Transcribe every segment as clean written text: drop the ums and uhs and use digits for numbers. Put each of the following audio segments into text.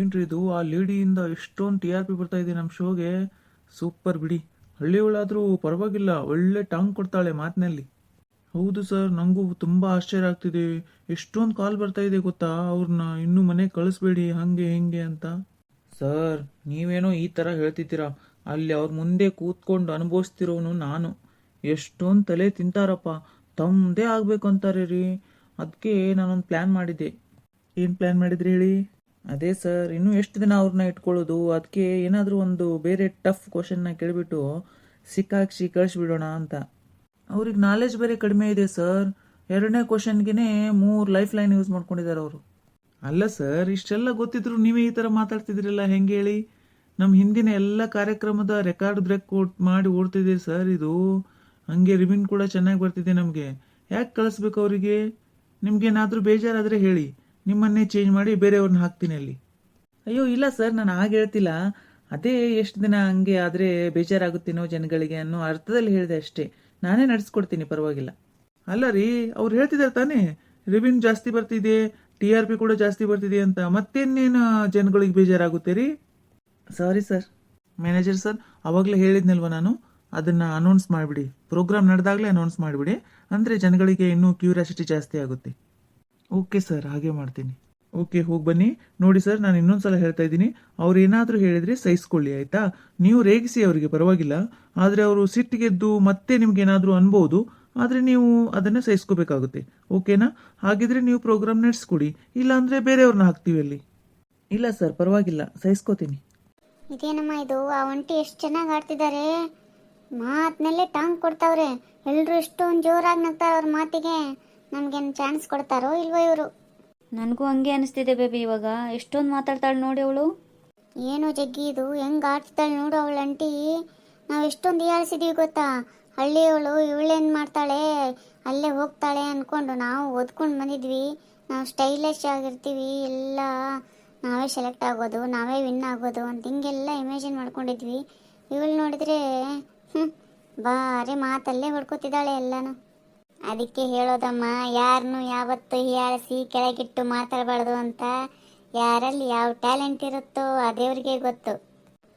ಏನ್ರಿ ಇದು ಆ ಲೇಡಿಯಿಂದ ಎಷ್ಟೊಂದು ಟಿ ಆರ್ ಪಿ ಬರ್ತಾ ಇದೆ ನಮ್ಮ ಶೋಗೆ. ಸೂಪರ್ ಬಿಡಿ. ಹಳ್ಳಿಯವಳಾದ್ರೂ ಪರವಾಗಿಲ್ಲ, ಒಳ್ಳೆ ಟಾಂಗ್ ಕೊಡ್ತಾಳೆ ಮಾತಿನಲ್ಲಿ. ಹೌದು ಸರ್, ನನಗೂ ತುಂಬ ಆಶ್ಚರ್ಯ ಆಗ್ತಿದೆ. ಎಷ್ಟೊಂದು ಕಾಲ್ ಬರ್ತಾ ಇದೆ ಗೊತ್ತಾ, ಅವ್ರನ್ನ ಇನ್ನೂ ಮನೆಗೆ ಕಳಿಸ್ಬೇಡಿ ಹಂಗೆ ಹಿಂಗೆ ಅಂತ. ಸರ್, ನೀವೇನೋ ಈ ಥರ ಹೇಳ್ತಿದ್ದೀರಾ, ಅಲ್ಲಿ ಅವ್ರ ಮುಂದೆ ಕೂತ್ಕೊಂಡು ಅನುಭವಿಸ್ತಿರೋನು ನಾನು. ಎಷ್ಟೊಂದು ತಲೆ ತಿಂತಾರಪ್ಪ, ತಮ್ಮದೇ ಆಗಬೇಕು ಅಂತಾರೆ ರೀ. ಅದಕ್ಕೆ ನಾನೊಂದು ಪ್ಲ್ಯಾನ್ ಮಾಡಿದ್ದೆ. ಏನು ಪ್ಲ್ಯಾನ್ ಮಾಡಿದ್ರಿ ಹೇಳಿ? ಅದೇ ಸರ್, ಇನ್ನೂ ಎಷ್ಟು ದಿನ ಅವ್ರನ್ನ ಇಟ್ಕೊಳ್ಳೋದು, ಅದಕ್ಕೆ ಏನಾದರೂ ಒಂದು ಬೇರೆ ಟಫ್ ಕ್ವಶನ್ನ ಕೇಳಿಬಿಟ್ಟು ಸಿಕ್ಕಾಕ್ಸಿ ಕಳಿಸ್ಬಿಡೋಣ ಅಂತ. ಅವ್ರಿಗೆ ನಾಲೆಜ್ ಬೇರೆ ಕಡಿಮೆ ಇದೆ ಸರ್. ಎರಡನೇ ಕ್ವಶನ್ಗೆ 3 ಲೈಫ್ ಲೈನ್ ಯೂಸ್ ಮಾಡ್ಕೊಂಡಿದ್ದಾರೆ ಅವರು. ಅಲ್ಲ ಸರ್, ಇಷ್ಟೆಲ್ಲ ಗೊತ್ತಿದ್ರು ನೀವೇ ಈ ಥರ ಮಾತಾಡ್ತಿದ್ರಲ್ಲ, ಹೆಂಗೆ ಹೇಳಿ? ನಮ್ಮ ಹಿಂದಿನ ಎಲ್ಲ ಕಾರ್ಯಕ್ರಮದ ರೆಕಾರ್ಡ್ ಬ್ರೇಕ್ ಮಾಡಿ ಓಡ್ತಿದೆ ಸರ್ ಇದು. ಹಂಗೆ ರಿವಿನ್ ಕೂಡ ಚೆನ್ನಾಗಿ ಬರ್ತಿದೆ ನಮಗೆ. ಯಾಕೆ ಕಳಿಸ್ಬೇಕು ಅವರಿಗೆ? ನಿಮ್ಗೇನಾದರೂ ಬೇಜಾರಾದರೆ ಹೇಳಿ, ನಿಮ್ಮನ್ನೇ ಚೇಂಜ್ ಮಾಡಿ ಬೇರೆಯವ್ರನ್ನ ಹಾಕ್ತೀನಿ ಅಲ್ಲಿ. ಅಯ್ಯೋ ಇಲ್ಲ ಸರ್, ನಾನು ಹಾಗೆ ಹೇಳ್ತಿಲ್ಲ. ಅದೇ ಎಷ್ಟು ದಿನ ಹಂಗೆ ಆದರೆ ಬೇಜಾರಾಗುತ್ತೇನೋ ಜನಗಳಿಗೆ ಅನ್ನೋ ಅರ್ಥದಲ್ಲಿ ಹೇಳಿದೆ ಅಷ್ಟೇ. ನಾನೇ ನಡೆಸ್ಕೊಡ್ತೀನಿ, ಪರವಾಗಿಲ್ಲ. ಅಲ್ಲ ರೀ, ಅವ್ರು ಹೇಳ್ತಿದ್ದಾರೆ ತಾನೇ ರೆವಿನ್ಯೂ ಜಾಸ್ತಿ ಬರ್ತಿದೆ, ಟಿ ಆರ್ ಪಿ ಕೂಡ ಜಾಸ್ತಿ ಬರ್ತಿದೆ ಅಂತ. ಮತ್ತೇನೇನು ಜನಗಳಿಗೆ ಬೇಜಾರಾಗುತ್ತೆ ರೀ? Sorry sir. ಮ್ಯಾನೇಜರ್ ಸರ್, ಅವಾಗಲೇ ಹೇಳಿದ್ನಲ್ವ ನಾನು, ಅದನ್ನು ಅನೌನ್ಸ್ ಮಾಡಿಬಿಡಿ. ಪ್ರೋಗ್ರಾಮ್ ನಡೆದಾಗಲೇ ಅನೌನ್ಸ್ ಮಾಡಿಬಿಡಿ, ಅಂದರೆ ಜನಗಳಿಗೆ ಇನ್ನೂ ಕ್ಯೂರಿಯಾಸಿಟಿ ಜಾಸ್ತಿ ಆಗುತ್ತೆ. ಓಕೆ ಸರ್, ಹಾಗೆ ಮಾಡ್ತೀನಿ. ಓಕೆ, ಹೋಗಿ ಬನ್ನಿ. ನೋಡಿ ಸರ್, ನಾನು ಇನ್ನೊಂದ್ಸಲ ಹೇಳ್ತಾ ಇದ್ದೀನಿ, ಅವ್ರು ಏನಾದರೂ ಹೇಳಿದರೆ ಸಹಿಸ್ಕೊಳ್ಳಿ, ಆಯಿತಾ? ನೀವು ರೇಗಿಸಿ ಅವರಿಗೆ, ಪರವಾಗಿಲ್ಲ. ಆದರೆ ಅವರು ಸಿಟ್ಟಿಗೆದ್ದು ಮತ್ತೆ ನಿಮ್ಗೆ ಏನಾದರೂ ಅನ್ಬೋದು, ಆದರೆ ನೀವು ಅದನ್ನು ಸಹಿಸ್ಕೋಬೇಕಾಗುತ್ತೆ. ಓಕೆನಾ? ಹಾಗಿದ್ರೆ ನೀವು ಪ್ರೋಗ್ರಾಮ್ ನಡೆಸ್ಕೊಡಿ, ಇಲ್ಲಾಂದರೆ ಬೇರೆಯವ್ರನ್ನ ಹಾಕ್ತೀವಿ ಅಲ್ಲಿ. ಇಲ್ಲ ಸರ್, ಪರವಾಗಿಲ್ಲ, ಸಹಿಸ್ಕೋತೀನಿ. ಇದೇನಮ್ಮ ಇದು? ಆ ಒಂಟಿ ಎಷ್ಟು ಚೆನ್ನಾಗಿ ಆಡ್ತಿದ್ದಾರೆ, ಮಾತಿನಲ್ಲೇ ಟಾಂಗ್ ಕೊಡ್ತಾವ್ರೆ. ಎಲ್ಲರೂ ಎಷ್ಟೊಂದು ಜೋರಾಗಿ ನಗ್ತಾರೆ ಅವ್ರ ಮಾತಿಗೆ. ನಮ್ಗೇನು ಚಾನ್ಸ್ ಕೊಡ್ತಾರೋ ಇಲ್ವೋ ಇವರು? ನನಗೂ ಹಂಗೆ ಅನಿಸ್ತಿದೆ ಬೇಬಿ. ಇವಾಗ ಎಷ್ಟೊಂದು ಮಾತಾಡ್ತಾಳೆ ನೋಡಿ ಅವಳು. ಏನು ಜಗ್ಗಿ ಇದು, ಹೆಂಗೆ ಆಡ್ತಿದ್ದಾಳೆ ನೋಡು ಅವಳು ಅಂಟಿ. ನಾವು ಎಷ್ಟೊಂದು ಹೀಯಾಳಿಸಿದೀವಿ ಗೊತ್ತಾ? ಹಳ್ಳಿಯವಳು ಇವಳೇನು ಮಾಡ್ತಾಳೆ, ಅಲ್ಲೇ ಹೋಗ್ತಾಳೆ ಅಂದ್ಕೊಂಡು ನಾವು ಓದ್ಕೊಂಡು ಬಂದಿದ್ವಿ. ನಾವು ಸ್ಟೈಲಿಶ್ ಆಗಿರ್ತೀವಿ, ಎಲ್ಲ ನಾವೇ ಸೆಲೆಕ್ಟ್ ಆಗೋದು, ನಾವೇ ವಿನ್ ಆಗೋದು ಅಂತ ಹಿಂಗೆಲ್ಲ ಇಮ್ಯಾಜಿನ್ ಮಾಡ್ಕೊಂಡಿದ್ವಿ. ಇವಳು ನೋಡಿದರೆ ಭಾರಿ ಮಾತಲ್ಲೇ ಹೊಡ್ಕೊತಿದ್ದಾಳೆ ಎಲ್ಲನೂ. ಅದಕ್ಕೆ ಹೇಳೋದಮ್ಮ, ಯಾರನ್ನೂ ಯಾವತ್ತೂ ಹೀಯಾಳಿಸಿ ಕೆಳಗಿಟ್ಟು ಮಾತಾಡಬಾರ್ದು ಅಂತ. ಯಾರಲ್ಲಿ ಯಾವ ಟ್ಯಾಲೆಂಟ್ ಇರುತ್ತೋ ಆ ದೇವ್ರಿಗೆ ಗೊತ್ತು.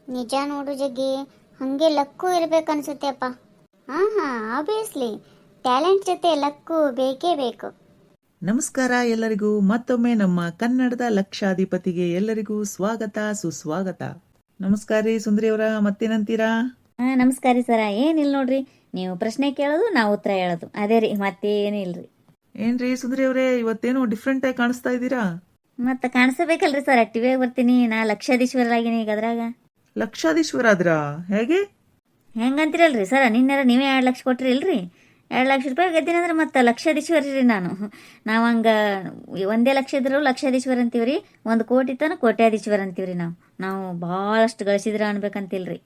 ನಿಜ ನೋಡು ಜಗ್ಗಿ, ಹಾಗೆ ಲಕ್ಕು ಇರಬೇಕು ಅನಿಸುತ್ತೆಪ್ಪ. ಹಾಂ, ಆಬ್ವಿಯಸ್ಲಿ ಟ್ಯಾಲೆಂಟ್ ಜೊತೆ ಲಕ್ಕು ಬೇಕೇ ಬೇಕು. ನಮಸ್ಕಾರ ಎಲ್ಲರಿಗೂ. ಮತ್ತೊಮ್ಮೆ ನಮ್ಮ ಕನ್ನಡದ ಲಕ್ಷಾಧಿಪತಿಗೆ ಎಲ್ಲರಿಗೂ ಸ್ವಾಗತ, ಸುಸ್ವಾಗತ. ನಮಸ್ಕಾರ ರೀ ಸುಂದರಿಯವರ, ಮತ್ತೇನಂತೀರಾ? ನಮಸ್ಕಾರ ರೀ ಸರ. ಏನಿಲ್ಲ ನೋಡ್ರಿ, ನೀವು ಪ್ರಶ್ನೆ ಕೇಳೋದು, ನಾವು ಉತ್ತರ ಹೇಳೋದು, ಅದೇ ರೀ, ಮತ್ತೇನು ಇಲ್ರಿ. ಏನ್ರಿ ಸುಂದರಿಯವರೇ, ಇವತ್ತೇನೋ ಡಿಫ್ರೆಂಟ್ ಆಗಿ ಕಾಣಿಸ್ತಾ ಇದ್ದೀರಾ? ಮತ್ತೆ ಕಾಣಿಸಬೇಕಲ್ರಿ ಸರ್, ಟಿವಿಯಾಗ ಬರ್ತೀನಿ. ನಾ ಲಕ್ಷಾಧೀಶ್ವರರಾಗಿನಿ ಈಗ ಅದ್ರಾಗ. ಲಕ್ಷಾಧೀಶ್ವರ ಆದ್ರಾ? ಹೇಗೆ? ಹೆಂಗಂತೀರಲ್ರಿ ಸರ, ನಿನ್ನೆರ ನೀವೇ 2 ಲಕ್ಷ ಕೊಟ್ರಿ ಇಲ್ರಿ. 2 ಲಕ್ಷ ರೂಪಾಯಿ ಗೆದ್ದೀನಂದ್ರೆ ಮತ್ತೆ ಲಕ್ಷಾಧೀಶ್ವರ ರೀ ನಾನು. ನಾವು ಹಂಗೆ 1 ಲಕ್ಷ ಇದ್ರು ಲಕ್ಷಾಧೀಶ್ವರ ಅಂತೀವ್ರಿ, 1 ಕೋಟಿ ತನಕ ಕೋಟ್ಯಾಧೀಶ್ವರ ಅಂತೀವ್ರಿ. ನಾವು ಭಾಳಷ್ಟು ಗಳಿಸಿದ್ರ ಅನ್ಬೇಕಂತಿಲ್ರಿ.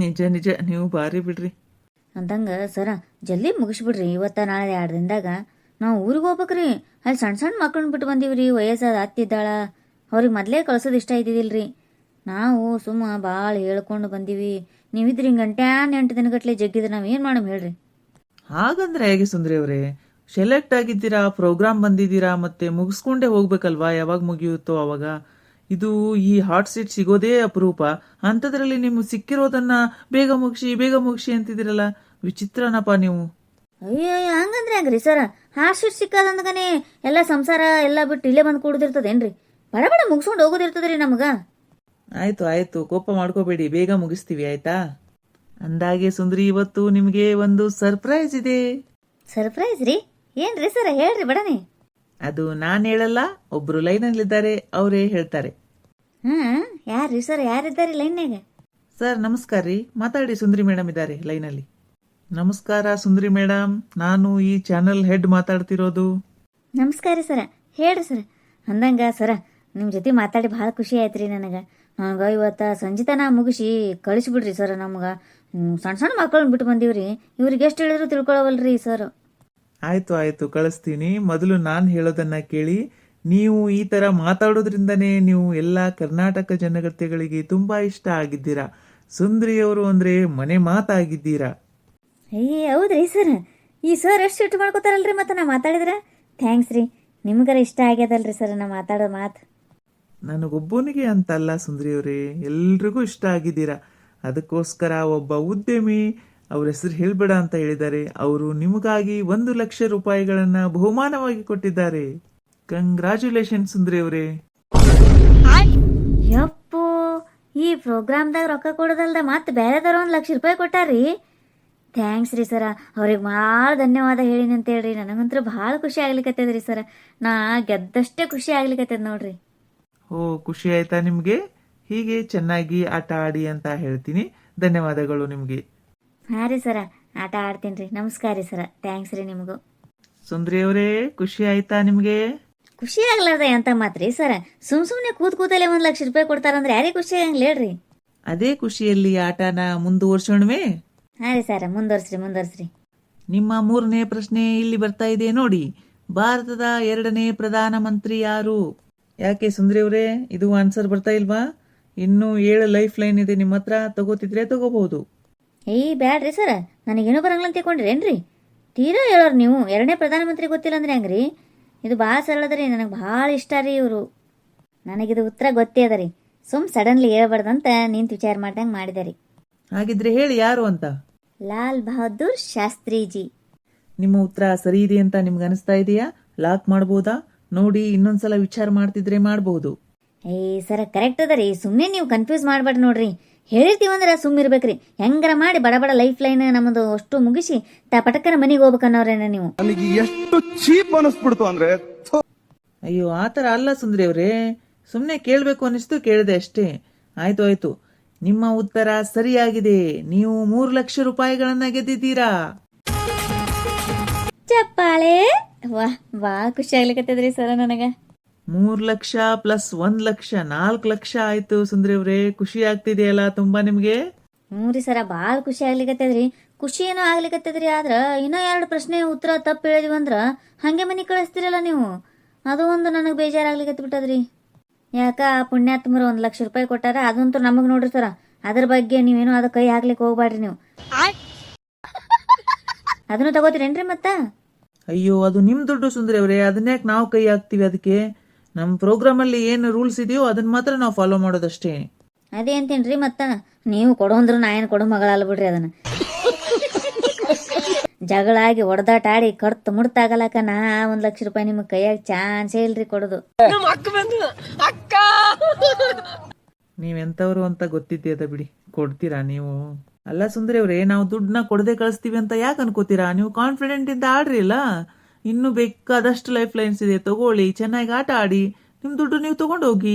ನಿಜ ನಿಜ, ನೀವು ಭಾರಿ ಬಿಡ್ರಿ. ಅಂದಂಗೆ ಸರ, ಜಲ್ದಿ ಮುಗಿಸ್ಬಿಡ್ರಿ. ಇವತ್ತ ನಾಳೆ 2 ದಿನದಾಗ ನಾವು ಊರಿಗೆ ಹೋಗ್ಬೇಕ್ರಿ. ಅಲ್ಲಿ ಸಣ್ಣ ಸಣ್ಣ ಮಕ್ಕಳನ್ನ ಬಿಟ್ಟು ಬಂದೀವ್ರಿ. ವಯಸ್ಸಾದ ಅತ್ತಿದ್ದಾಳ, ಅವ್ರಿಗೆ ಮೊದಲೇ ಕಳ್ಸೋದು ಇಷ್ಟ ಇದ್ದಿದ್ದಿಲ್ರಿ. ನಾವು ಸುಮ್ಮ ಭಾಳ ಹೇಳ್ಕೊಂಡು ಬಂದೀವಿ. ನೀವಿದ್ರಿ ಹಿಂಗೆ 8 ದಿನಗಟ್ಲೆ ಜಗ್ಗಿದ್ರೆ ನಾವು ಏನು ಮಾಡಮ್ ಹೇಳ್ರಿ? ಹಾಗಂದ್ರೆ ಹೇಗೆ ಸುಂದರಿಯವರೇ? ಸೆಲೆಕ್ಟ್ ಆಗಿದ್ದೀರಾ, ಪ್ರೋಗ್ರಾಮ್ ಬಂದಿದ್ದೀರಾ, ಮತ್ತೆ ಮುಗಿಸ್ಕೊಂಡೇ ಹೋಗ್ಬೇಕಲ್ವಾ? ಯಾವಾಗ ಮುಗಿಯುತ್ತೋ ಅವಾಗ. ಇದು ಈ ಹಾಟ್ ಸೀಟ್ ಸಿಗೋದೇ ಅಪರೂಪ. ಅಂಥದ್ರಲ್ಲಿ ನಿಮ್ಗೆ ಸಿಕ್ಕಿರೋದನ್ನ ಬೇಗ ಮುಗಿಸಿ ಅಂತಿದ್ದೀರಲ್ಲ, ವಿಚಿತ್ರನಪ್ಪ ನೀವು. ಅಯ್ಯೋ, ಹಂಗಂದ್ರೆ ಹೆಂಗ್ರಿ ಸರ? ಹಾಟ್ ಶೀಟ್ ಸಿಕ್ಕಾದಂದಗನೆ ಎಲ್ಲ ಸಂಸಾರ ಎಲ್ಲ ಬಿಟ್ಟು ಇಲ್ಲೇ ಬಂದು ಕೂಡುದಿರ್ತದೇನ್ರಿ? ಬಡ ಬಡ ಮುಗಿಸ್ಕೊಂಡು ಹೋಗೋದಿರ್ತದ್ರಿ ನಮಗ. ಆಯ್ತು, ಕೋಪ ಮಾಡ್ಕೋಬೇಡಿ, ಬೇಗ ಮುಗಿಸ್ತೀವಿ, ಆಯ್ತಾ? ಅಂದಾಗೆ ಸುಂದರಿ, ಇವತ್ತು ನಿಮಗೆ ಒಂದು ಸರ್ಪ್ರೈಸ್ ಇದೆ. ಸರ್ಪ್ರೈಸ್ ರೀ? ಏನ್ರಿ ಸರ, ಹೇಳ್ರಿ ಬಡನೆ. ಅದು ನಾನು ಹೇಳಲ್ಲ, ಒಬ್ರು ಲೈನಲ್ಲಿದ್ದಾರೆ, ಅವರೇ ಹೇಳ್ತಾರೆ. ಯಾರ್ರಿ ಸರ್? ಯಾರಿದ್ದಾರೆ ಲೈನ್ಯಾಗ? ಸರ್ ನಮಸ್ಕಾರ ರೀ, ಮಾತಾಡಿ. ಸುಂದರಿ ಮೇಡಮ್ ಇದ್ದಾರೆ ಲೈನಲ್ಲಿ. ನಮಸ್ಕಾರ ಸುಂದರಿ ಮೇಡಮ್, ನಾನು ಈ ಚಾನಲ್ ಹೆಡ್ ಮಾತಾಡ್ತಿರೋದು. ನಮಸ್ಕಾರ ಸರ, ಹೇಳ್ರಿ ಸರ. ಅಂದಂಗ ಸರ, ನಿಮ್ಮ ಜೊತೆ ಮಾತಾಡಿ ಭಾಳ ಖುಷಿ ಆಯ್ತು ರೀ ನನಗೆ. ಇವತ್ತು ಸಂಜಿತನ ಮುಗಿಸಿ ಕಳಿಸ್ಬಿಡ್ರಿ ಸರ್. ನಮ್ಗೆ ಸಣ್ಣ ಸಣ್ಣ ಮಕ್ಕಳನ್ನ ಬಿಟ್ಟು ಬಂದೀವ್ರಿ. ಇವ್ರಿಗೆ ಎಷ್ಟು ಹೇಳಿದ್ರು ತಿಳ್ಕೊಳವಲ್ರಿ ಸರ್. ಆಯ್ತು, ಕಳಿಸ್ತೀನಿ. ಮೊದಲು ನಾನು ಹೇಳೋದನ್ನ ಕೇಳಿ. ನೀವು ಈ ಥರ ಮಾತಾಡೋದ್ರಿಂದನೇ ನೀವು ಎಲ್ಲ ಕರ್ನಾಟಕ ಜನಗತೆಗಳಿಗೆ ತುಂಬ ಇಷ್ಟ ಆಗಿದ್ದೀರಾ. ಸುಂದರಿಯವರು ಅಂದರೆ ಮನೆ ಮಾತಾಗಿದ್ದೀರಾ. ಹೌದ್ರಿ ಸರ್? ಈ ಸರ್ ಎಷ್ಟು ಸಿಟ್ಟು ಮಾಡ್ಕೋತಾರಲ್ರಿ ಮತ್ತೆ ನಾ ಮಾತಾಡಿದ್ರೆ. ಥ್ಯಾಂಕ್ಸ್ ರೀ, ನಿಮ್ಗಾರ ಇಷ್ಟ ಆಗ್ಯದಲ್ರಿ ಸರ್ ನಾ ಮಾತಾಡೋ ಮಾತು. ನನಗೊಬ್ಬನಿಗೆ ಅಂತಲ್ಲ ಸುಂದ್ರಿಯವರೇ, ಎಲ್ರಿಗೂ ಇಷ್ಟ ಆಗಿದ್ದೀರಾ. ಅದಕ್ಕೋಸ್ಕರ ಒಬ್ಬ ಉದ್ಯಮಿ ಅವ್ರ ಹೆಸರು ಹೇಳ್ಬೇಡ ಅಂತ ಹೇಳಿದ್ದಾರೆ. ಅವರು ನಿಮಗಾಗಿ 1,00,000 ರೂಪಾಯಿಗಳನ್ನ ಬಹುಮಾನವಾಗಿ ಕೊಟ್ಟಿದ್ದಾರೆ. ಕಂಗ್ರ್ಯಾಚುಲೇಷನ್ ಸುಂದ್ರಿಯವರೇ. ಯಪ್ಪೋ, ಈ ಪ್ರೋಗ್ರಾಮ್ದಾಗ ರೊಕ್ಕ ಕೊಡೋದಲ್ದ ಮತ್ತೆ ಬೇರೆದವ್ರು 1,00,000 ರೂಪಾಯಿ ಕೊಟ್ಟಾರಿ. ಥ್ಯಾಂಕ್ಸ್ ರೀ ಸರ, ಅವ್ರಿಗೆ ಭಾಳ ಧನ್ಯವಾದ ಹೇಳಿನಿ ಅಂತ ಹೇಳ್ರಿ. ನನಗಂತೂ ಭಾಳ ಖುಷಿ ಆಗ್ಲಿಕತ್ತದ್ರಿ ಸರ. ನಾ ಗೆದ್ದಷ್ಟೇ ಖುಷಿ ಆಗ್ಲಿಕತ್ತದ ನೋಡ್ರಿ. ಓ, ಖುಷಿ ಆಯ್ತಾ ನಿಮಗೆ? ಹೀಗೆ ಚೆನ್ನಾಗಿ ಆಟ ಆಡಿ ಅಂತ ಹೇಳ್ತೀನಿ. ಧನ್ಯವಾದಗಳು ನಿಮಗೆ. ಹಾಂ ರೀ ಸರ, ಆಟ ಆಡ್ತೀನಿ ರೀ. ನಮಸ್ಕಾರ ರೀ ಸರ, ಥ್ಯಾಂಕ್ಸ್ ರೀ ನಿಮಗೂ. ಸುಂದ್ರಿಯವರೇ, ಖುಷಿ ಆಯ್ತಾ ನಿಮಗೆ? ಖುಷಿ ಆಗ್ಲಾರ್ದ ಎಂತ ಮಾತ್ರಿ ಸರ, ಸುಮ್ಮನೆ ಕೂತಲ್ಲೇ 1,00,000 ರೂಪಾಯಿ ಕೊಡ್ತಾರಂದ್ರೆ ಯಾರಿಗೆ ಖುಷಿ ಆಗಂಗಿಲ್ಲ ಹೇಳ್ರಿ. ಅದೇ ಖುಷಿಯಲ್ಲಿ ಆಟನ ಮುಂದುವರ್ಸೋಣವೇ? ಹಾಂ ರೀ ಸರ, ಮುಂದುವರ್ಸ್ರಿ. ನಿಮ್ಮ 3ನೇ ಪ್ರಶ್ನೆ ಇಲ್ಲಿ ಬರ್ತಾ ಇದೆ ನೋಡಿ. ಭಾರತದ 2ನೇ ಪ್ರಧಾನಮಂತ್ರಿ ಯಾರು? ಯಾಕೆ ಸುಂದ್ರಿಯವರೇ, ಇದು ಆನ್ಸರ್ ಬರ್ತಾ ಇಲ್ವಾ? ಇನ್ನೂ 7 ಲೈಫ್ ಲೈನ್ ಇದೆ ನಿಮ್ಮ ಹತ್ರ, ತಗೋತಿದ್ರೆ ತಗೋಬಹುದು. ಬ್ಯಾಡ್ರಿ ಸರ, ನನಗೇನು ಬರಂಗಿಲ್ಲ ಅಂತ ತಿಳ್ಕೊಂಡ್ರೇನ್ರಿ? ತೀರಾ ಹೇಳೋರು ನೀವು. 2ನೇ ಪ್ರಧಾನಮಂತ್ರಿ ಗೊತ್ತಿಲ್ಲ ಅಂದ್ರೆ ಹೆಂಗ್ರಿ? ಇದು ಭಾಳ ಸರಳ ಅದ ರೀ, ನನಗೆ ಭಾಳ ಇಷ್ಟ ರೀ ಇವರು. ನನಗಿದು ಉತ್ತರ ಗೊತ್ತೇ ಅದ ರೀ, ಸಡನ್ಲಿ ಹೇಳ್ಬಾರ್ದಂತ ನಿಂತು ವಿಚಾರ ಮಾಡ್ದಂಗೆ ಮಾಡಿದೆ ರೀ. ಹಾಗಿದ್ರೆ ಹೇಳಿ ಯಾರು ಅಂತ. ಲಾಲ್ ಬಹದ್ದೂರ್ ಶಾಸ್ತ್ರಿಜಿ. ನಿಮ್ಮ ಉತ್ತರ ಸರಿ ಇದೆ ಅಂತ ನಿಮ್ಗೆ ಅನಿಸ್ತಾ ಇದೆಯಾ? ಲಾಕ್ ಮಾಡ್ಬೋದಾ? ನೋಡಿ, ಇನ್ನೊಂದ್ಸಲ ವಿಚಾರ ಮಾಡ್ತಿದ್ರೆ ಮಾಡಬಹುದು. ಸರ ಕರೆಕ್ಟ್ ಅದ ರೀ, ಸುಮ್ಮನೆ ನೀವು ಕನ್ಫ್ಯೂಸ್ ಮಾಡ್ಬೇಡ್ರಿ ನೋಡ್ರಿ. ಹೇಳಿರ್ತೀವಂದ್ರೆ ಸುಮ್ಮಿರ್ಬೇಕ್ರಿ. ಹೆಂಗಾರ ಮಾಡಿ ಬಡ ಲೈಫ್ ಲೈನ್ ನಮ್ಮದು ಅಷ್ಟು ಮುಗಿಸಿ ಪಟಕ್ಕನ ಮನೆಗೆ ಹೋಗ್ಬೇಕನ್ನೋರೇನ ನೀವು. ನನಗೆ ಎಷ್ಟು ಚೀಪ್ ಅನಿಸ್ಬಿಡ್ತು ಅಂದ್ರೆ. ಅಯ್ಯೋ, ಆತರ ಅಲ್ಲ ಸುಂದ್ರಿಯವರೇ, ಸುಮ್ಮನೆ ಕೇಳಬೇಕು ಅನಿಸ್ತು, ಕೇಳಿದೆ ಅಷ್ಟೇ. ಆಯ್ತು, ನಿಮ್ಮ ಉತ್ತರ ಸರಿಯಾಗಿದೆ. ನೀವು 3,00,000 ರೂಪಾಯಿಗಳನ್ನ ಗೆದ್ದಿದ್ದೀರಾ. ಚಪ್ಪಾಳೆ. ವಾಹ್, ಭಾಳ ಖುಷಿ ಆಗ್ಲಿಕತ್ತದ್ರಿ ಸರ ನನಗ. 3,00,000 ಪ್ಲಸ್ 1,00,000 4,00,000 ಆಯ್ತು ಸುಂದ್ರಿಯವರೇ. ಖುಷಿ ಆಗ್ತಿದೆಯಲ್ಲ ತುಂಬಾ ನಿಮ್ಗೆ? ಹ್ಞೂ ರೀ ಸರ, ಭಾಳ ಖುಷಿ ಆಗ್ಲಿಕತ್ತದ್ರಿ. ಖುಷಿ ಏನೋ ಆಗ್ಲಿಕತ್ತದ್ರಿ, ಆದ್ರ ಇನ್ನೂ 2 ಪ್ರಶ್ನೆ ಉತ್ತರ ತಪ್ಪು ಹೇಳಿದ್ವಿ ಅಂದ್ರ ಹಂಗೆ ಮನೆ ಕಳಿಸ್ತಿರಲ್ಲ ನೀವು. ಅದು ಒಂದು ನನಗೆ ಬೇಜಾರಾಗ್ಲಿಕತ್ ಬಿಟ್ಟದ್ರಿ. ಯಾಕ ಪುಣ್ಯಾತ್ಮರು 1,00,000 ರೂಪಾಯಿ ಕೊಟ್ಟಾರ, ಅದಂತೂ ನಮಗ್ ನೋಡ್ರಿ ಸರ. ಅದ್ರ ಬಗ್ಗೆ ನೀವೇನೋ ಅದ ಕೈ ಹಾಕ್ಲಿಕ್ಕೆ ಹೋಗ್ಬಾಡ್ರಿ ನೀವು. ಅದನ್ನು ತಗೋತೀರೇನ್ರಿ ಮತ್ತ? ಅಯ್ಯೋ, ಅದು ನಿಮ್ ದುಡ್ಡು ಸುಂದ್ರಿಯವರೇ, ಅದನ್ನ್ಯಾಕೆ ನಾವು ಕೈ ಹಾಕ್ತಿವಿ? ಅದಕ್ಕೆ ನಮ್ಮ ಪ್ರೋಗ್ರಾಮ್ ಅಲ್ಲಿ ಏನು ರೂಲ್ಸ್ ಇದೆಯೋ ಅದನ್ನ ಮಾತ್ರ ನಾವು ಫಾಲೋ ಮಾಡೋದಷ್ಟೇ. ಅದೇ ಅಂತೇನ್ರಿ ಮತ್ತ. ನೀವು ಕೊಡೋಂದ್ರು ನಾ ಏನು ಕೊಡೋ ಮಗಳಲ್ಲ ಬಿಡ್ರಿ. ಅದನ್ನ ಜಗಳ ಆಗಿ ಹೊಡೆದಾಟ ಆಡಿ ಕಡ್ತು ಮುಡ್ತಾಗಲಕ ನಾ 1,00,000 ರೂಪಾಯಿ ನಿಮಗೆ ಕೈಯಾಗ ಚಾನ್ಸೇ ಇಲ್ರಿ ಕೊಡೋದು. ನೀವೆಂತವ್ರು ಅಂತ ಗೊತ್ತಿದ್ಯದ ಬಿಡಿ, ಕೊಡ್ತೀರಾ ನೀವು? ಅಲ್ಲ ಸುಂದರಿಯವ್ರೆ, ನಾವು ದುಡ್ಡನ್ನ ಕೊಡದೆ ಕಳಿಸ್ತೀವಿ ಅಂತ ಯಾಕೆ ಅನ್ಕೋತೀರಾ? ನೀವು ಕಾನ್ಫಿಡೆಂಟ್ ಇಂದ ಆಡ್ರಿ ಅಲ್ಲ. ಇನ್ನೂ ಬೇಕಾದಷ್ಟು ಲೈಫ್ ಲೈನ್ಸ್ ಇದೆ, ತಗೊಳ್ಳಿ, ಚೆನ್ನಾಗಿ ಆಟ ಆಡಿ, ನಿಮ್ ದುಡ್ಡು ನೀವು ತಗೊಂಡು ಹೋಗಿ.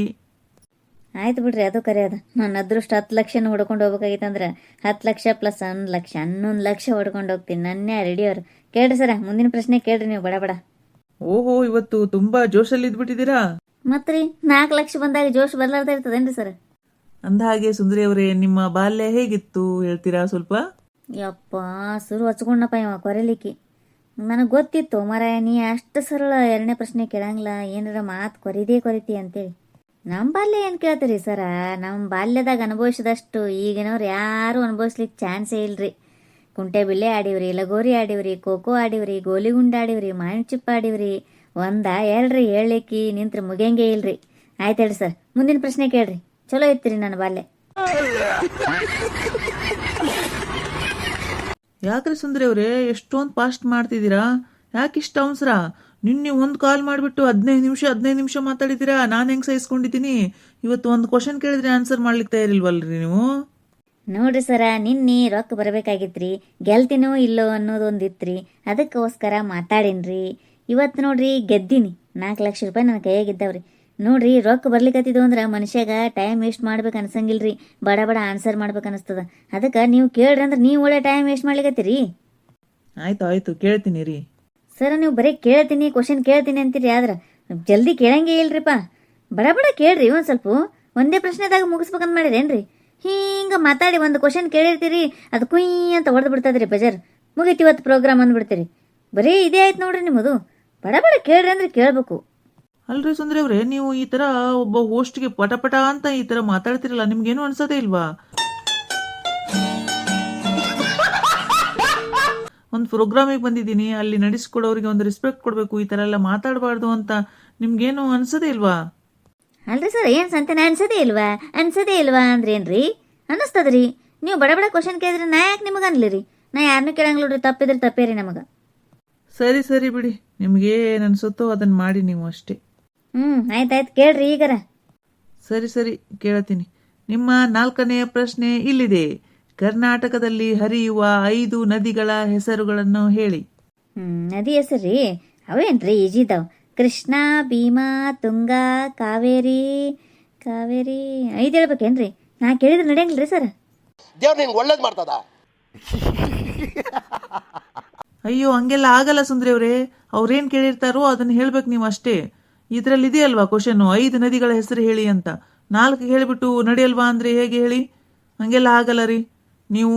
ಆಯ್ತು ಬಿಡ್ರಿ, ಅದು ಕರೆ ಅದ. ನನ್ನ ಅದೃಷ್ಟ 10,00,000 ಹೊಡ್ಕೊಂಡು ಹೋಗ್ಬೇಕಾಗಿತ್ತಂದ್ರೆ 10,00,000 ಪ್ಲಸ್ 1,00,000 11,00,000 ಹೊಡ್ಕೊಂಡು ಹೋಗ್ತೀನಿ. ನನ್ನೇ ರೆಡಿ ಅವ್ರು. ಕೇಳ್ರಿ ಸರ, ಮುಂದಿನ ಪ್ರಶ್ನೆ ಕೇಳ್ರಿ ನೀವು ಬಡ. ಓಹೋ, ಇವತ್ತು ತುಂಬಾ ಜೋಶಲ್ಲಿ ಇದ್ಬಿಟ್ಟಿದ್ದೀರಾ. ಮತ್ರಿ 4,00,000 ಬಂದಾಗ ಜೋಶ್ ಬರ್ಲಾರ್ದ ಇರ್ತದೇನ್ರಿ ಸರ್? ಅಂದ ಹಾಗೆ ಸುಂದರಿಯವರೇ, ನಿಮ್ಮ ಬಾಲ್ಯ ಹೇಗಿತ್ತು ಹೇಳ್ತೀರಾ ಸ್ವಲ್ಪ? ಯಪ್ಪ, ಸುರು ಹಚ್ಕೊಂಡಪ್ಪ ಇವ ಕೊರೆಲಿಕ್ಕಿ. ನನಗೆ ಗೊತ್ತಿತ್ತು ಮಾರಾಯ, ನೀ ಅಷ್ಟು ಸರಳ 2ನೇ ಪ್ರಶ್ನೆ ಕೇಳಂಗಿಲ್ಲ, ಏನಾರ ಮಾತು ಕೊರಿತಿ ಅಂತೇಳಿ. ನಮ್ಮ ಬಾಲ್ಯ ಏನು ಕೇಳ್ತೀರಿ ಸರ? ನಮ್ಮ ಬಾಲ್ಯದಾಗ ಅನುಭವಿಸಿದಷ್ಟು ಈಗಿನವ್ರು ಯಾರು ಅನುಭವಿಸ್ಲಿಕ್ಕೆ ಚಾನ್ಸೇ ಇಲ್ರಿ. ಕುಂಟೆ ಬಿಲ್ಲೆ ಆಡಿವ್ರಿ, ಲಗೋರಿ ಆಡಿವ್ರಿ, ಖೋಖೋ ಆಡಿವ್ರಿ, ಗೋಲಿಗುಂಡ ಆಡಿವ್ರಿ, ಮಾವಿನ ಚಿಪ್ಪ ಆಡಿವ್ರಿ. 1 2 ಹೇಳಲಿಕ್ಕೆ ನಿಂತ್ರೆ ಮುಗಿಯಂಗೆ ಇಲ್ರಿ. ಆಯ್ತು ಹೇಳ್ರಿ ಸರ್, ಮುಂದಿನ ಪ್ರಶ್ನೆ ಕೇಳ್ರಿ. ಚಲೋ ಇತ್ರಿ ನನ್ನ ಬಾಲ್ಯ. ಯಾಕ್ರಿ ಸುಂದರಿಯವ್ರೆ, ಎಷ್ಟೊಂದು ಫಾಸ್ಟ್ ಮಾಡ್ತಿದ್ದೀರಾ? ಯಾಕಿಷ್ಟ ಅವಸರ? ನಿನ್ನೆ ಒಂದು ಕಾಲ್ ಮಾಡಿಬಿಟ್ಟು 15 ನಿಮಿಷ ಮಾತಾಡಿದ್ದೀರಾ. ನಾನು ಹೆಂಗೆ ಸಹಿಸ್ಕೊಂಡಿದ್ದೀನಿ? ಇವತ್ತು ಒಂದು ಕ್ವಶನ್ ಕೇಳಿದ್ರೆ ಆನ್ಸರ್ ಮಾಡ್ಲಿಕ್ಕೆ ತಯಾರಿಲ್ವಲ್ರಿ ನೀವು? ನೋಡ್ರಿ ಸರ, ನಿನ್ನೆ ರೊಕ್ಕ ಬರಬೇಕಾಗಿತ್ರಿ, ಗೆಲ್ತೀನೋ ಇಲ್ಲೋ ಅನ್ನೋದೊಂದಿತ್ರಿ, ಅದಕ್ಕೋಸ್ಕರ ಮಾತಾಡೀನ್ರಿ. ಇವತ್ತು ನೋಡ್ರಿ ಗೆದ್ದೀನಿ. 4,00,000 ರೂಪಾಯಿ ನನ್ನ ಕೈಯಾಗಿದ್ದಾವ್ರಿ. ನೋಡ್ರಿ, ರೊಕ್ಕ ಬರ್ಲಿಕ್ಕತ್ತಿದ್ದು ಅಂದ್ರೆ ಮನುಷ್ಯಾಗ ಟೈಮ್ ವೇಸ್ಟ್ ಮಾಡ್ಬೇಕು ಅನ್ಸಂಗಿಲ್ರಿ, ಬಡ ಆನ್ಸರ್ ಮಾಡ್ಬೇಕು ಅನಿಸ್ತದ. ಅದಕ್ಕೆ ನೀವು ಕೇಳ್ರಿ ಅಂದ್ರೆ ನೀವು ಒಳ್ಳೆ ಟೈಮ್ ವೇಸ್ಟ್ ಮಾಡ್ಲಿಕತ್ತೀರಿ. ಆಯ್ತು ಕೇಳ್ತೀನಿ ರೀ. ಸರ, ನೀವು ಬರೀ ಕೇಳ್ತೀನಿ ಕ್ವಶನ್ ಕೇಳ್ತೀನಿ ಅಂತೀರಿ, ಆದ್ರೆ ಜಲ್ದಿ ಕೇಳಂಗೇ ಇಲ್ರಿಪ್ಪ. ಬಡ ಕೇಳ್ರಿ. ಒಂದು ಸ್ವಲ್ಪ ಒಂದೇ ಪ್ರಶ್ನೆದಾಗ ಮುಗಿಸ್ಬೇಕಂತ ಮಾಡಿರೇನ್ರಿ? ಹಿಂಗೆ ಮಾತಾಡಿ ಒಂದು ಕ್ವಶನ್ ಕೇಳಿರ್ತೀರಿ, ಅದು ಕುಯ್ ಅಂತ ಹೊಡೆದು ಬಿಡ್ತದ್ರಿ ಬಜಾರ್. ಮುಗೀತಿ ಇವತ್ತು ಪ್ರೋಗ್ರಾಮ್ ಅಂದ್ಬಿಡ್ತೀರಿ. ಬರೀ ಇದೇ ಆಯ್ತು ನೋಡ್ರಿ ನಿಮ್ಮದು. ಬಡ ಕೇಳ್ರಿ ಅಂದ್ರೆ ಕೇಳಬೇಕು. ಅಲ್ರಿ ಸುಂದರಿಯವ್ರೆ, ನೀವು ಈ ತರ ಒಬ್ಬ ಹೋಸ್ಟ್ಗೆ ಪಟ ಅಂತ ಈ ತರ ಮಾತಾಡ್ತಿರಲ್ಲ, ನಿಮ್ಗೇನು ಅನ್ಸೋದೇ ಇಲ್ವಾ? ಒಂದು ಪ್ರೋಗ್ರಾಮಿಗೆ ಬಂದಿದ್ದೀನಿ, ಅಲ್ಲಿ ನಡೆಸ್ಕೊಡೋರಿಗೆ ಒಂದು ರೆಸ್ಪೆಕ್ಟ್ ಕೊಡಬೇಕು, ಈ ತರ ಎಲ್ಲ ಮಾತಾಡಬಾರ್ದು ಅಂತ ನಿಮ್ಗೇನು ಅನ್ಸೋದೇ ಇಲ್ವಾ? ಅಲ್ರಿ ಸರ್ ಏನು ಸಂತೆನ ಅನ್ಸದೇ ಇಲ್ವಾ ಅಂದ್ರೇನ್ರಿ ಅನ್ನಿಸ್ತದ್ರಿ. ನೀವು ಬಡ ಬಡ ಕ್ವಶನ್ ಕೇಳಿದ್ರೆ ನಾ ಯಾಕೆ ನಿಮಗೆ ಅನ್ಲಿರಿ? ನಾ ಯಾರನ್ನೂ ಕೇಳಂಗಿಲ್ಲ ನೋಡ್ರಿ, ತಪ್ಪಿದ್ರೆ ತಪ್ಪೇರಿ ನಮಗೆ. ಸರಿ ಸರಿ ಬಿಡಿ, ನಿಮ್ಗೆ ಏನು ಅನ್ಸುತ್ತೋ ಅದನ್ನು ಮಾಡಿ ನೀವು ಅಷ್ಟೇ. ಆಯ್ತಾಯ್ತು ಕೇಳ್ರಿ ಈಗರ. ಸರಿ ಸರಿ ಕೇಳತೀನಿ. ನಿಮ್ಮ 4ನೇ ಪ್ರಶ್ನೆ ಇಲ್ಲಿದೆ. ಕರ್ನಾಟಕದಲ್ಲಿ ಹರಿಯುವ 5 ನದಿಗಳ ಹೆಸರುಗಳನ್ನು ಹೇಳಿ. ನದಿ ಹೆಸರು ರೀ ಅವೇನ್ರಿ ಈಜಿದಾವ್. ಕೃಷ್ಣ, ಭೀಮಾ, ತುಂಗಾ, ಕಾವೇರಿ 5 ಹೇಳ್ಬೇಕೇನ್ರಿ? ನಾ ಕೇಳಿದ್ರೆ ನಡೆಯಂಗಿಲ್ರಿ ಸರ್? ದೇವ್ರು ನಿಂಗೆ ಒಳ್ಳೇದು ಮಾಡ್ತದ. ಅಯ್ಯೋ ಹಂಗೆಲ್ಲ ಆಗಲ್ಲ ಸುಂದ್ರಿ ಅವರೇ. ಅವ್ರೇನು ಕೇಳಿರ್ತಾರೋ ಅದನ್ನು ಹೇಳ್ಬೇಕು ನೀವು ಅಷ್ಟೇ. ಇದರಲ್ಲಿ ಇದೆಯಲ್ವಾ ಕ್ವಶನ್ನು, 5 ನದಿಗಳ ಹೆಸರು ಹೇಳಿ ಅಂತ. 4 ಹೇಳಿಬಿಟ್ಟು ನಡೆಯಲ್ವಾ ಅಂದರೆ ಹೇಗೆ ಹೇಳಿ? ಹಂಗೆಲ್ಲ ಆಗಲ್ಲ ರೀ. ನೀವು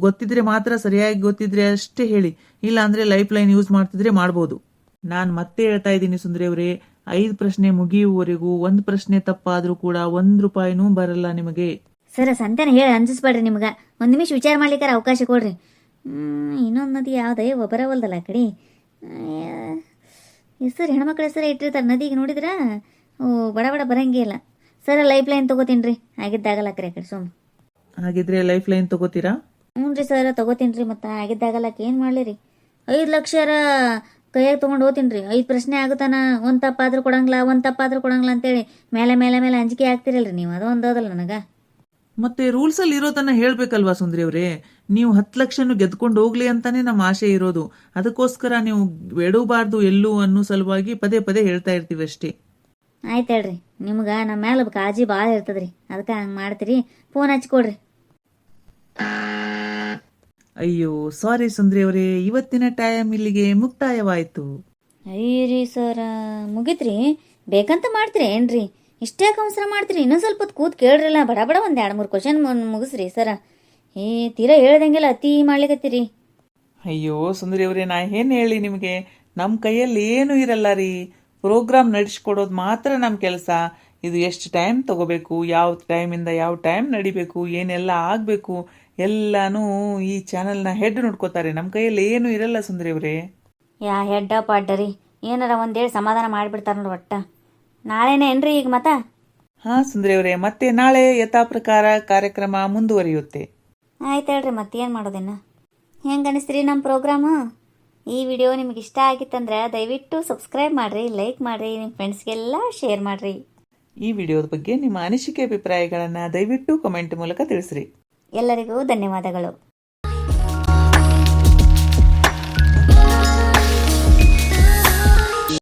ಗೊತ್ತಿದ್ರೆ ಮಾತ್ರ, ಸರಿಯಾಗಿ ಗೊತ್ತಿದ್ರೆ ಅಷ್ಟೇ ಹೇಳಿ. ಇಲ್ಲ ಅಂದರೆ ಲೈಫ್ ಲೈನ್ ಯೂಸ್ ಮಾಡ್ತಿದ್ರೆ ಮಾಡ್ಬೋದು. ನಾನು ಮತ್ತೆ ಹೇಳ್ತಾ ಇದ್ದೀನಿ ಸುಂದ್ರಿ ಅವರೇ, 5 ಪ್ರಶ್ನೆ ಮುಗಿಯುವವರೆಗೂ 1 ಪ್ರಶ್ನೆ ತಪ್ಪಾದರೂ ಕೂಡ 1 ರೂಪಾಯಿನೂ ಬರಲ್ಲ ನಿಮಗೆ. ಸರ್ ಸಂತೆನ ಹೇಳಿ ಅಂಜಿಸ್ಬೇಡ್ರಿ. ನಿಮ್ಗೆ 1 ನಿಮಿಷ ವಿಚಾರ ಮಾಡ್ಲಿಕ್ಕಾರ ಅವಕಾಶ ಕೊಡ್ರಿ. ಇನ್ನೊಂದು ನದಿ ಯಾವುದೇ ಬರವಲ್ದಲ್ಲ ಆ ಕಡೆ. ಹೆಸರು ಹೆಣ್ಮಕ್ಳ ಹೆಸರು ಇಟ್ಟಿರ್ತಾರೆ ನದಿಗೆ, ನೋಡಿದ್ರೆ ಬಡ ಬಡ ಬರಂಗೇ ಇಲ್ಲ. ಸರ್ ಲೈಫ್ ಲೈನ್ ತೊಗೋತೀನಿ ರೀ, ಆಗಿದ್ದಾಗಲ್ಲ ಆ ಕಡೆ ಸುಮ್ಮ. ಹಾಗಿದ್ರೆ ಲೈಫ್ ಲೈನ್ ತಗೋತೀರಾ? ಹ್ಞೂ ರೀ ಸರ್ ತೊಗೋತೀನಿ ರೀ. ಮತ್ತು ಆಗಿದ್ದಾಗಲ್ಲಕ್ಕೆ ಏನು ಮಾಡಲಿ ರೀ? 5 ಲಕ್ಷರ ಕೈಯಾಗ ತೊಗೊಂಡು ಹೋಗ್ತೀನಿ ರೀ. 5 ಪ್ರಶ್ನೆ ಆಗುತ್ತಾನ, ಒಂದು ತಪ್ಪಾದ್ರೂ ಕೊಡಂಗಿಲ್ಲ ಅಂತೇಳಿ ಮೇಲೆ ಮೇಲೆ ಮೇಲೆ ಅಂಜಿಕೆ ಆಗ್ತಿರಲ್ರಿ ನೀವು. ಅದೊಂದು ಅದಲ್ಲ ನನಗೆ. ಮತ್ತೆ ರೂಲ್ಸಲ್ಲಿ ಇರೋದನ್ನ ಹೇಳ್ಬೇಕಲ್ವಾ ಸುಂದ್ರಿ ಅವರೇ? ನೀವು 10 ಲಕ್ಷನು ಗೆದ್ಕೊಂಡು ಹೋಗ್ಲಿ ಅಂತಾನೆ ನಮ್ಮ ಆಸೆ ಇರೋದು. ಅದಕ್ಕೋಸ್ಕರ ನೀವು ಎಡಬಾರ್ದು ಎಲ್ಲೂ ಅನ್ನೋ ಸಲುವಾಗಿ ಪದೇ ಪದೇ ಹೇಳ್ತಾ ಇರ್ತೀವಿ ಅಷ್ಟೇ. ಆಯ್ತು ಹೇಳ್ರಿ, ನಿಮ್ಗೆ ನಮ್ಮ ಮೇಲೆ ಕಾಳಜಿ ಭಾಳ ಇರ್ತದ್ರಿ, ಅದಕ್ಕೆ ಹಂಗೆ ಮಾಡ್ತೀರಿ. ಫೋನ್ ಹಚ್ಕೊಡ್ರಿ. ಅಯ್ಯೋ ಸಾರಿ ಸುಂದ್ರಿ ಅವರೇ, ಇವತ್ತಿನ ಟೈಮ್ ಇಲ್ಲಿಗೆ ಮುಕ್ತಾಯವಾಯಿತು. ಅಯ್ಯರಿ ಸರ ಮುಗಿತ್ರಿ? ಬೇಕಂತ ಮಾಡ್ತೀರಿ ಏನ್ರಿ? ಇಷ್ಟೇ ಅವಸರ ಮಾಡ್ತೀರಿ? ಇನ್ನೊಂದು ಸ್ವಲ್ಪ ಹೊತ್ತು ಕೂತ್ ಕೇಳ್ರಲ್ಲ. ಬಡ ಬಡ ಒಂದು 2-3 ಕ್ವಶನ್ ಮುಗಿಸ್ರಿ ಸರ. ತೀರಾ ಹೇಳ್ದಂಗೆಲ್ಲ ಅತಿ ಮಾಡ್ಲಿಕತ್ತೀರಿ. ಅಯ್ಯೋ ಸುಂದರಿ ಅವರೇ, ನಾ ಏನು ಹೇಳಿ ನಿಮಗೆ? ನಮ್ಮ ಕೈಯಲ್ಲಿ ಏನು ಇರಲ್ಲ ರೀ. ಪ್ರೋಗ್ರಾಮ್ ನಡೆಸ್ಕೊಡೋದು ಮಾತ್ರ ನಮ್ಮ ಕೆಲಸ. ಇದು ಎಷ್ಟು ಟೈಮ್ ತಗೋಬೇಕು, ಯಾವ ಟೈಮಿಂದ ಯಾವ ಟೈಮ್ ನಡಿಬೇಕು, ಏನೆಲ್ಲ ಆಗಬೇಕು ಎಲ್ಲಾನು ಈ ಚಾನಲ್ನ ಹೆಡ್ ನೋಡ್ಕೋತಾರೆ. ನಮ್ಮ ಕೈಯಲ್ಲಿ ಏನು ಇರಲ್ಲ ಸುಂದರಿ ಅವರೇ. ಹೆಡ್ಡ ಪಾಡ್ಡ ರೀ, ಏನಾರ ಒಂದೇಳಿ ಸಮಾಧಾನ ಮಾಡಿಬಿಡ್ತಾರೆ ನೋಡಿ ಒಟ್ಟ. ನಾಳೆನೇ ಏನ್ರಿ ಈಗ ಮತ್ತ? ಹಾಂ ಸುಂದರಿ ಅವರೇ, ಮತ್ತೆ ನಾಳೆ ಯಥಾ ಪ್ರಕಾರ ಕಾರ್ಯಕ್ರಮ ಮುಂದುವರಿಯುತ್ತೆ. ಆಯ್ತು ಹೇಳ್ರಿ, ಮತ್ತೇನು ಮಾಡೋದಿನ್ನ. ಹೆಂಗೆ ಅನಿಸ್ತೀರಿ ನಮ್ಮ ಪ್ರೋಗ್ರಾಮು? ಈ ವಿಡಿಯೋ ನಿಮ್ಗೆ ಇಷ್ಟ ಆಗಿತ್ತಂದ್ರೆ ದಯವಿಟ್ಟು ಸಬ್ಸ್ಕ್ರೈಬ್ ಮಾಡಿರಿ, ಲೈಕ್ ಮಾಡಿರಿ, ನಿಮ್ಮ ಫ್ರೆಂಡ್ಸ್ಗೆಲ್ಲ ಶೇರ್ ಮಾಡಿರಿ. ಈ ವಿಡಿಯೋದ ಬಗ್ಗೆ ನಿಮ್ಮ ಅನಿಸಿಕೆ ಅಭಿಪ್ರಾಯಗಳನ್ನು ದಯವಿಟ್ಟು ಕಮೆಂಟ್ ಮೂಲಕ ತಿಳಿಸ್ರಿ. ಎಲ್ಲರಿಗೂ ಧನ್ಯವಾದಗಳು.